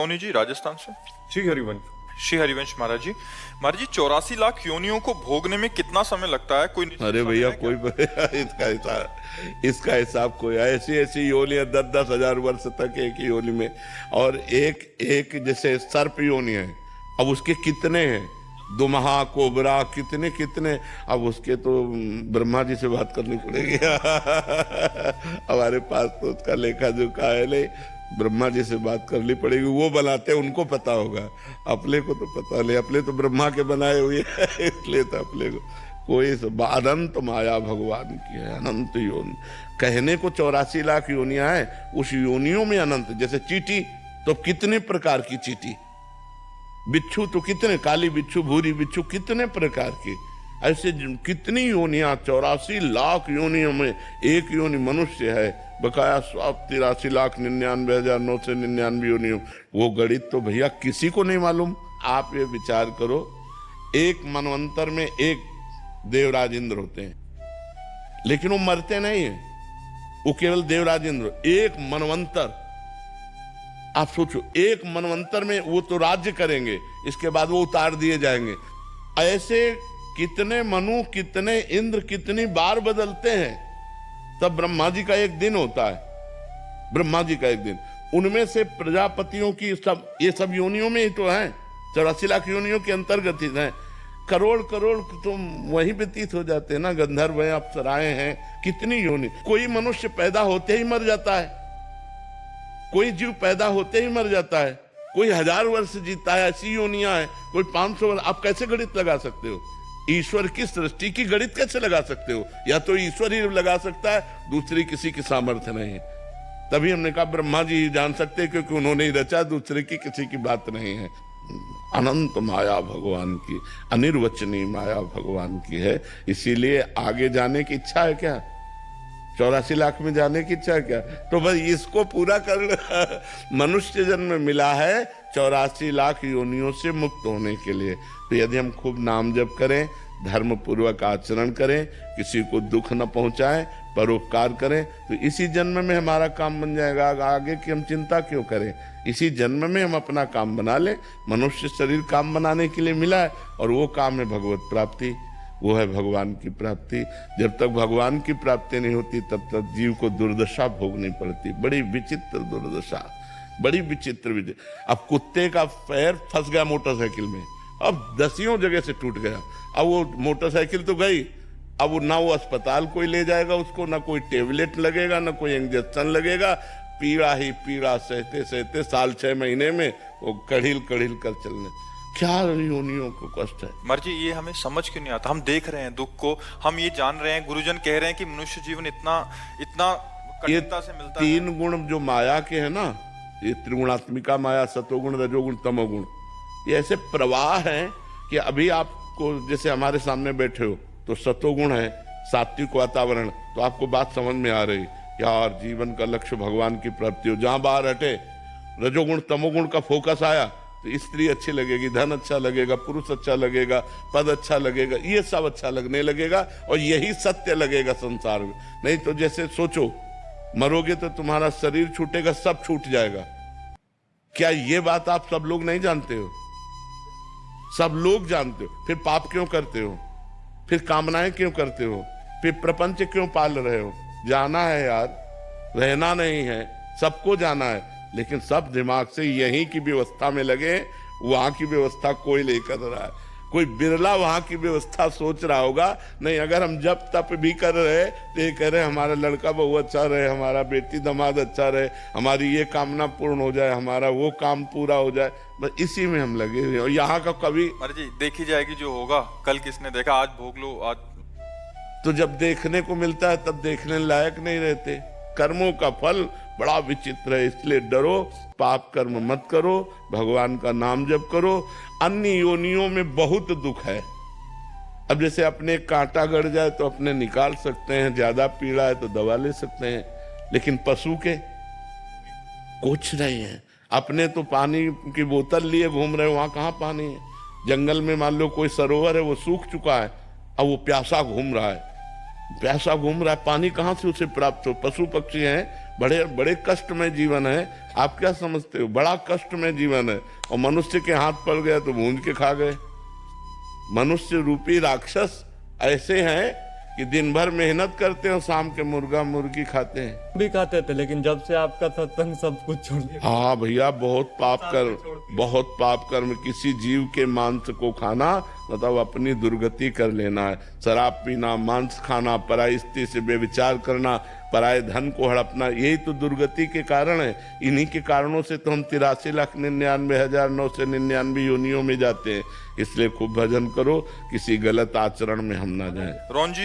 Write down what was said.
सोनी जी राजस्थान से। श्री हरिवंश। श्री हरिवंश महाराज जी। महाराज जी 84 लाख योनियों को भोगने में कितना समय लगता है? कोई निश्चित अरे समय भैया है क्या? इसका हिसाब कोई ऐसी ऐसी योनियां 10-10 हजार वर्ष तक एक ही योनि में, और एक जैसे सर्प योनि है, अब उसके कितने हैं, दुमहा कोबरा कितने कितने, अब उसके तो ब्रह्मा जी से बात करनी पड़ेगी हमारे पास तो उसका लेखा जोखा है नहीं, ब्रह्मा जी से बात करनी पड़ेगी, वो बनाते हैं उनको पता होगा, अपने को तो पता नहीं, अपने तो ब्रह्मा के बनाए हुए इसलिए तो अपने को कोई अनंत माया भगवान की है, अनंत योनि। कहने को 84 लाख योनियां हैं, उस योनियों में अनंत, जैसे चींटी तो कितने प्रकार की चींटी, बिच्छू तो कितने, काली बिच्छू भूरी बिच्छू कितने प्रकार की, ऐसे कितनी योनियां, 84 लाख योनियों में एक योनि मनुष्य है, बकाया 83,99,999 योनियों। वो गणित तो भैया किसी को नहीं मालूम। आप ये विचार करो, एक मनवंतर में एक देवराज इंद्र होते हैं, लेकिन वो मरते नहीं है, वो केवल देवराज इंद्र, एक मनवंतर। आप सोचो, एक मनवंतर में वो तो राज्य करेंगे, इसके बाद वो उतार दिए जाएंगे। ऐसे कितने मनु, कितने इंद्र, कितनी बार बदलते हैं। तब ब्रह्मा जी का एक दिन होता है, ब्रह्मा जी का एक दिन, उनमें से प्रजापतियों की सब, ये सब योनियों में ही तो है, 84 लाख योनियों के अंतर्गत ही है। करोड़ करोड़ तो वहीं व्यतीत हो जाते हैं ना, गंधर्व हैं, अप्सराएं हैं, कितनी योनि। कोई मनुष्य पैदा होते ही मर जाता है, कोई जीव पैदा होते ही मर जाता है, कोई 1000 वर्ष जीता है, ऐसी योनियां है, कोई 500 वर्ष। आप कैसे गणित लगा सकते हो? ईश्वर की सृष्टि की गणित कैसे लगा सकते हो? या तो ईश्वर ही लगा सकता है, दूसरी किसी की सामर्थ्य नहीं है। तभी हमने कहा ब्रह्मा जी ही जान सकते हैं, क्योंकि उन्होंने ही रचा, दूसरे की किसी की बात नहीं है। अनंत माया भगवान की, अनिर्वचनीय माया भगवान की है। इसीलिए आगे जाने की इच्छा है क्या? 84 लाख में जाने की इच्छा है क्या? तो बस इसको पूरा कर मनुष्य जन्म मिला है 84 लाख योनियों से मुक्त होने के लिए। तो यदि हम खूब नाम जप करें, धर्म पूर्वक आचरण करें, किसी को दुख न पहुंचाएं, परोपकार करें, तो इसी जन्म में हमारा काम बन जाएगा। आगे की हम चिंता क्यों करें? इसी जन्म में हम अपना काम बना लें। मनुष्य शरीर काम बनाने के लिए मिला है, और वो काम है भगवत प्राप्ति, वो है भगवान की प्राप्ति। जब तक भगवान की प्राप्ति नहीं होती, तब तक जीव को दुर्दशा भोगनी पड़ती, बड़ी विचित्र दुर्दशा, बड़ी विचित्र। अब कुत्ते का पैर फंस गया मोटरसाइकिल में, अब 10 जगह से टूट गया, अब वो मोटरसाइकिल तो गई, अब वो ना वो अस्पताल कोई ले जाएगा उसको, ना कोई टेबलेट लगेगा, ना कोई इंजेक्शन लगेगा, पीड़ा ही पीड़ा सहते सहते साल 6 महीने में वो कढ़िल कढ़िल कर चलने। क्या योनियों को कष्ट है। मर्जी ये हमें समझ क्यों नहीं आता? हम देख रहे हैं दुख को, हम ये जान रहे हैं, गुरुजन कह रहे हैं कि मनुष्य जीवन इतना इतना कठिनता से मिलता है। 3 गुण जो माया के है ना, ये त्रिगुणात्मिका माया, सतोगुण रजोगुण तमोगुण, ये ऐसे प्रवाह हैं कि अभी आपको, जैसे हमारे सामने बैठे हो तो सतोगुण है, सात्विक वातावरण, तो आपको बात समझ में आ रही, यार जीवन का लक्ष्य भगवान की प्राप्ति हो। जहां बाहर हटे रजोगुण तमोगुण का फोकस आया, तो स्त्री अच्छी लगेगी, धन अच्छा लगेगा, पुरुष अच्छा लगेगा, पद अच्छा लगेगा, ये सब अच्छा लगने लगेगा, और यही सत्य लगेगा संसार में। नहीं तो जैसे सोचो, मरोगे तो तुम्हारा शरीर छूटेगा, सब छूट जाएगा। क्या ये बात आप सब लोग नहीं जानते हो? सब लोग जानते हो। फिर पाप क्यों करते हो? फिर कामनाएं क्यों करते हो? फिर प्रपंच क्यों पाल रहे हो? जाना है यार, रहना नहीं है, सबको जाना है, लेकिन सब दिमाग से यहीं की व्यवस्था में लगे। वहां की व्यवस्था कोई नहीं कर रहा है, कोई बिरला वहां की व्यवस्था सोच रहा होगा। नहीं, अगर हम जब तप भी कर रहे तो ये कह रहे हमारा लड़का बहू अच्छा रहे, हमारा बेटी दामाद अच्छा रहे, हमारी ये कामना पूर्ण हो जाए, हमारा वो काम पूरा हो जाए, बस इसी में हम लगे हुए। और यहाँ का कभी मर्जी देखी जाएगी जो होगा, कल किसने देखा, आज भोग लो। आज तो जब देखने को मिलता है तब देखने लायक नहीं रहते। कर्मों का फल बड़ा विचित्र है, इसलिए डरो, पाप कर्म मत करो, भगवान का नाम जप करो। अन्य योनियों में बहुत दुख है। अब जैसे अपने कांटा गड़ जाए तो अपने निकाल सकते हैं, ज्यादा पीड़ा है तो दवा ले सकते हैं, लेकिन पशु के कुछ नहीं है। अपने तो पानी की बोतल लिए घूम रहे हो, वहां कहाँ पानी है? जंगल में मान लो कोई सरोवर है, वो सूख चुका है, अब वो प्यासा घूम रहा है, प्यासा घूम रहा है, पानी कहाँ से उसे प्राप्त हो? पशु पक्षी हैं, बड़े बड़े कष्ट में जीवन है। आप क्या समझते हो? बड़ा कष्ट में जीवन है, और मनुष्य के हाथ पड़ गया तो भूंज के खा गए। मनुष्य रूपी राक्षस ऐसे हैं कि दिन भर मेहनत करते हैं और शाम के मुर्गा मुर्गी खाते हैं। भी खाते थे, लेकिन जब से आपका सत्संग सब कुछ छोड़ दिया। हाँ भैया, बहुत पाप कर्म किसी जीव के मांस को खाना मतलब अपनी दुर्गति कर लेना है। शराब पीना, मांस खाना, पराई स्त्री से व्यभिचार करना, पराये धन को हड़पना, यही तो दुर्गति के कारण है। इन्हीं के कारणों से तो हम 83,99,999 योनियों में जाते हैं। इसलिए खूब भजन करो, किसी गलत आचरण में हम ना जाएं। रोहन जी